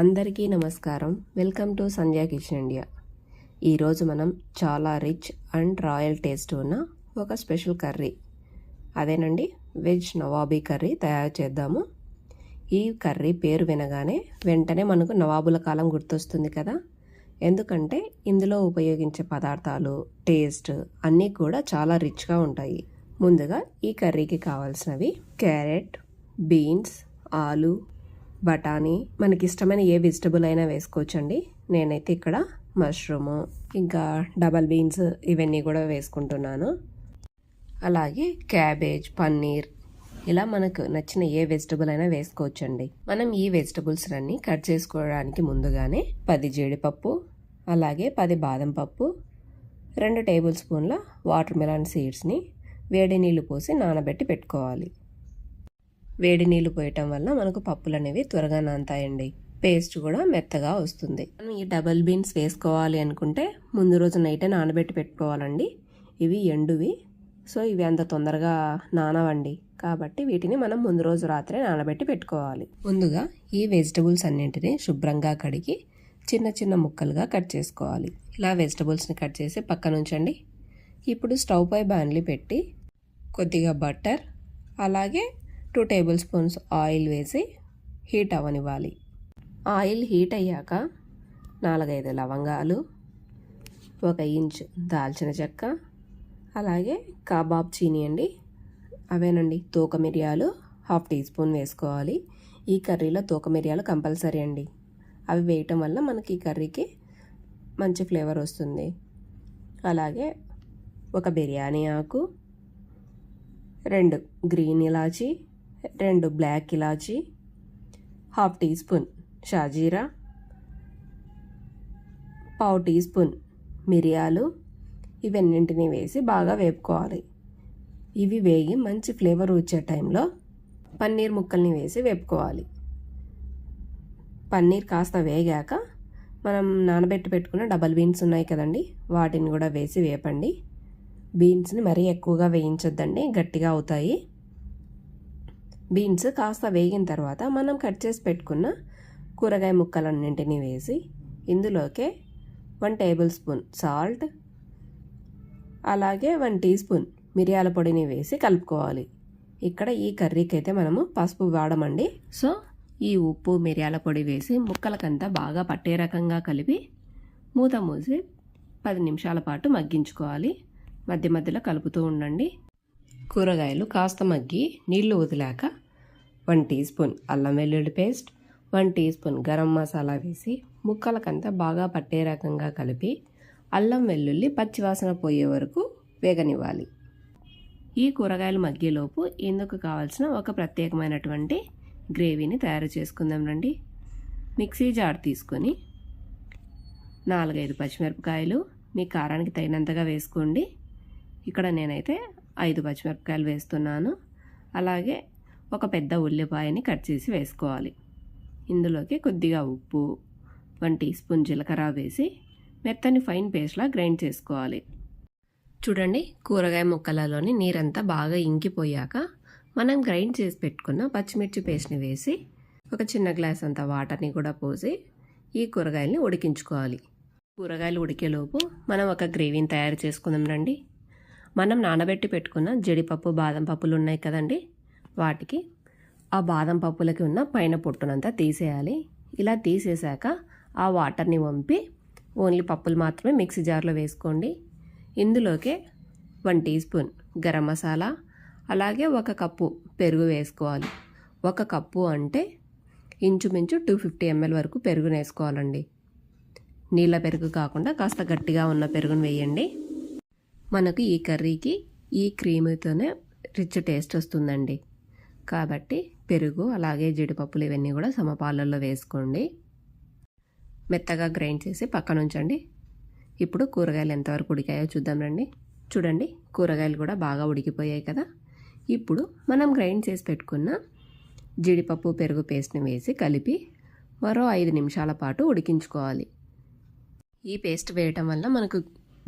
అందరికీ నమస్కారం. Welcome to Sandhya kitchen India. ఈరోజు మనం చాలా రిచ్ అండ్ రాయల్ టేస్ట్ ఉన్న ఒక స్పెషల్ కర్రీ, అదేనండి వెజ్ నవాబీ కర్రీ తయారు చేద్దాము. ఈ కర్రీ పేరు వినగానే వెంటనే మనకు నవాబుల కాలం గుర్తొస్తుంది కదా. ఎందుకంటే ఇందులో ఉపయోగించే పదార్థాలు, టేస్ట్ అన్నీ కూడా చాలా రిచ్గా ఉంటాయి. ముందుగా ఈ కర్రీకి కావాల్సినవి క్యారెట్, బీన్స్, ఆలు, బఠానీ, మనకి ఇష్టమైన ఏ వెజిటబుల్ అయినా వేసుకోవచ్చండి. నేనైతే ఇక్కడ మష్రూము, ఇంకా డబల్ బీన్స్ ఇవన్నీ కూడా వేసుకుంటున్నాను. అలాగే క్యాబేజ్, పన్నీర్, ఇలా మనకు నచ్చిన ఏ వెజిటబుల్ అయినా వేసుకోవచ్చండి. మనం ఈ వెజిటబుల్స్ అన్నీ కట్ చేసుకోవడానికి ముందుగానే 10 జీడిపప్పు, అలాగే 10 బాదం పప్పు, 2 టేబుల్ స్పూన్ల వాటర్ మెలన్ సీడ్స్ని వేడి నీళ్ళు పోసి నానబెట్టి పెట్టుకోవాలి. వేడి నీళ్ళు పోయటం వల్ల మనకు పప్పులు అనేవి త్వరగా నానతాయండి. పేస్ట్ కూడా మెత్తగా వస్తుంది. మనం ఈ డబల్ బీన్స్ వేసుకోవాలి అనుకుంటే ముందు రోజు నైటే నానబెట్టి పెట్టుకోవాలండి. ఇవి ఎండువి, సో ఇవి అంత తొందరగా నానవండి. కాబట్టి వీటిని మనం ముందు రోజు రాత్రే నానబెట్టి పెట్టుకోవాలి. ముందుగా ఈ వెజిటబుల్స్ అన్నింటినీ శుభ్రంగా కడిగి చిన్న చిన్న ముక్కలుగా కట్ చేసుకోవాలి. ఇలా వెజిటబుల్స్ని కట్ చేసి పక్కన ఉంచండి. ఇప్పుడు స్టవ్ పై బాండ్లీ పెట్టి కొద్దిగా బటర్, అలాగే 2 టేబుల్ స్పూన్స్ ఆయిల్ వేసి హీట్ అవ్వనివ్వాలి. ఆయిల్ హీట్ అయ్యాక 4-5 లవంగాలు, 1 ఇంచు దాల్చిన చెక్క, అలాగే కబాబ్ చీనీ అండి, అవేనండి తూక మిరియాలు 1/2 టీ స్పూన్ వేసుకోవాలి. ఈ కర్రీలో తూక మిరియాలు కంపల్సరీ అండి. అవి వేయటం వల్ల మనకి ఈ కర్రీకి మంచి ఫ్లేవర్ వస్తుంది. అలాగే 1 బిర్యానీ ఆకు, 2 గ్రీన్ ఇలాచీ, 2 బ్లాక్ ఇలాచీ, 1/2 టీ స్పూన్ షాజీరా, 1/2 టీ స్పూన్ మిరియాలు, ఇవన్నింటినీ వేసి బాగా వేపుకోవాలి. ఇవి వేగి మంచి ఫ్లేవర్ వచ్చే టైంలో పన్నీర్ ముక్కల్ని వేసి వేపుకోవాలి. పన్నీర్ కాస్త వేగాక మనం నానబెట్టి పెట్టుకున్న డబల్ బీన్స్ ఉన్నాయి కదండి, వాటిని కూడా వేసి వేపండి. బీన్స్ని మరీ ఎక్కువగా వేయించొద్దండి, గట్టిగా అవుతాయి. బీన్స్ కాస్త వేగిన తర్వాత మనం కట్ చేసి పెట్టుకున్న కూరగాయ ముక్కలన్నింటినీ వేసి ఇందులోకే 1 టేబుల్ స్పూన్ సాల్ట్, అలాగే 1 టీ స్పూన్ మిరియాల పొడిని వేసి కలుపుకోవాలి. ఇక్కడ ఈ కర్రీకి అయితే మనము పసుపు వాడమండి. సో ఈ ఉప్పు, మిరియాల పొడి వేసి ముక్కలకంతా బాగా పట్టే రకంగా కలిపి మూత మూసి 10 నిమిషాల పాటు మగ్గించుకోవాలి. మధ్య మధ్యలో కలుపుతూ ఉండండి. కూరగాయలు కాస్త మగ్గి నీళ్లు వదిలాక 1 టీ స్పూన్ అల్లం వెల్లుల్లి paste, 1 teaspoon garam masala వేసి ముక్కలకంతా బాగా పట్టే రకంగా కలిపి అల్లం వెల్లుల్లి పచ్చివాసన పోయే వరకు వేగనివ్వాలి. ఈ కూరగాయలు మగ్గేలోపు ఇందుకు కావాల్సిన ఒక ప్రత్యేకమైనటువంటి గ్రేవీని తయారు చేసుకుందాం రండి. మిక్సీ జార్ తీసుకొని 4-5 పచ్చిమిరపకాయలు, మీ కారానికి తగినంతగా వేసుకోండి. ఇక్కడ నేనైతే 5 పచ్చిమిరపకాయలు వేస్తున్నాను. అలాగే ఒక పెద్ద ఉల్లిపాయని కట్ చేసి వేసుకోవాలి. ఇందులోకి కొద్దిగా ఉప్పు, 1 టీ స్పూన్ జీలకర్ర వేసి మెత్తని ఫైన్ పేస్ట్లా గ్రైండ్ చేసుకోవాలి. చూడండి, కూరగాయ ముక్కలలోని నీరంతా బాగా ఇంకిపోయాక మనం గ్రైండ్ చేసి పెట్టుకున్న పచ్చిమిర్చి పేస్ట్ని వేసి ఒక చిన్న గ్లాస్ అంత వాటర్ని కూడా పోసి ఈ కూరగాయలని ఉడికించుకోవాలి. కూరగాయలు ఉడికేలోపు మనం ఒక గ్రేవీని తయారు చేసుకుందాం రండి. మనం నానబెట్టి పెట్టుకున్న జీడిపప్పు, బాదం పప్పులు ఉన్నాయి కదండి, వాటికి ఆ బాదం పప్పులకి ఉన్న పైన పొట్టునంతా తీసేయాలి. ఇలా తీసేశాక ఆ వాటర్ని వంపి ఓన్లీ పప్పులు మాత్రమే మిక్సీ జార్లో వేసుకోండి. ఇందులోకే 1 టీ స్పూన్ గరం మసాలా, అలాగే 1 కప్పు పెరుగు వేసుకోవాలి. 1 కప్పు అంటే ఇంచుమించు 250 ml వరకు పెరుగును వేసుకోవాలండి. నీళ్ళ పెరుగు కాకుండా కాస్త గట్టిగా ఉన్న పెరుగును వేయండి. మనకు ఈ కర్రీకి ఈ క్రీమ్తోనే రిచ్ టేస్ట్ వస్తుందండి. కాబట్టి పెరుగు, అలాగే జీడిపప్పులు ఇవన్నీ కూడా సమపాలల్లో వేసుకోండి. మెత్తగా గ్రైండ్ చేసి పక్కన ఉంచండి. ఇప్పుడు కూరగాయలు ఎంతవరకు ఉడికాయో చూద్దాం రండి. చూడండి, కూరగాయలు కూడా బాగా ఉడికిపోయాయి కదా. ఇప్పుడు మనం గ్రైండ్ చేసి పెట్టుకున్న జీడిపప్పు, పెరుగు పేస్ట్ని వేసి కలిపి మరో 5 నిమిషాల పాటు ఉడికించుకోవాలి. ఈ పేస్ట్ వేయటం వల్ల మనకు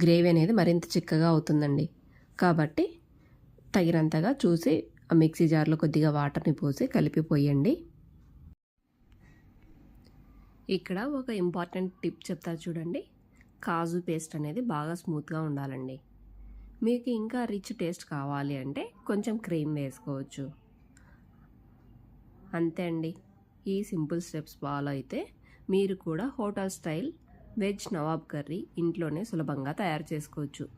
గ్రేవీ అనేది మరింత చిక్కగా అవుతుందండి. కాబట్టి తగినంతగా చూసి ఆ మిక్సీ జార్లో కొద్దిగా వాటర్ని పోసి కలిపి పోయండి. ఇక్కడ ఒక ఇంపార్టెంట్ టిప్ చెప్తా చూడండి. కాజు పేస్ట్ అనేది బాగా స్మూత్గా ఉండాలండి. మీకు ఇంకా రిచ్ టేస్ట్ కావాలి అంటే కొంచెం క్రీమ్ వేసుకోవచ్చు. అంతే అండి. ఈ సింపుల్ స్టెప్స్ ఫాలో అయితే మీరు కూడా hotel style veg Nawab curry ఇంట్లోనే సులభంగా తయారు చేసుకోవచ్చు.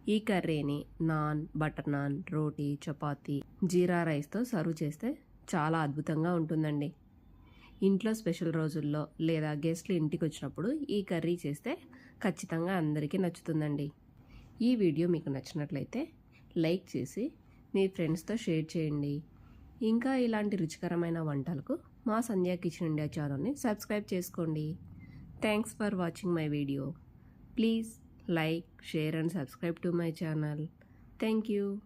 ఈ కర్రీని నాన్, బటర్ నాన్, రోటీ, చపాతీ, జీరా రైస్తో సర్వ్ చేస్తే చాలా అద్భుతంగా ఉంటుందండి. ఇంట్లో స్పెషల్ రోజుల్లో లేదా గెస్ట్లు ఇంటికి వచ్చినప్పుడు ఈ కర్రీ చేస్తే ఖచ్చితంగా అందరికీ నచ్చుతుందండి. ఈ వీడియో మీకు నచ్చినట్లయితే లైక్ చేసి మీ ఫ్రెండ్స్తో షేర్ చేయండి. ఇంకా ఇలాంటి రుచికరమైన వంటలకు మా సంధ్యా కిచెన్ ఇండియా ఛానల్ని సబ్స్క్రైబ్ చేసుకోండి. Thanks for watching my video. Please like, share and subscribe to my channel. Thank you.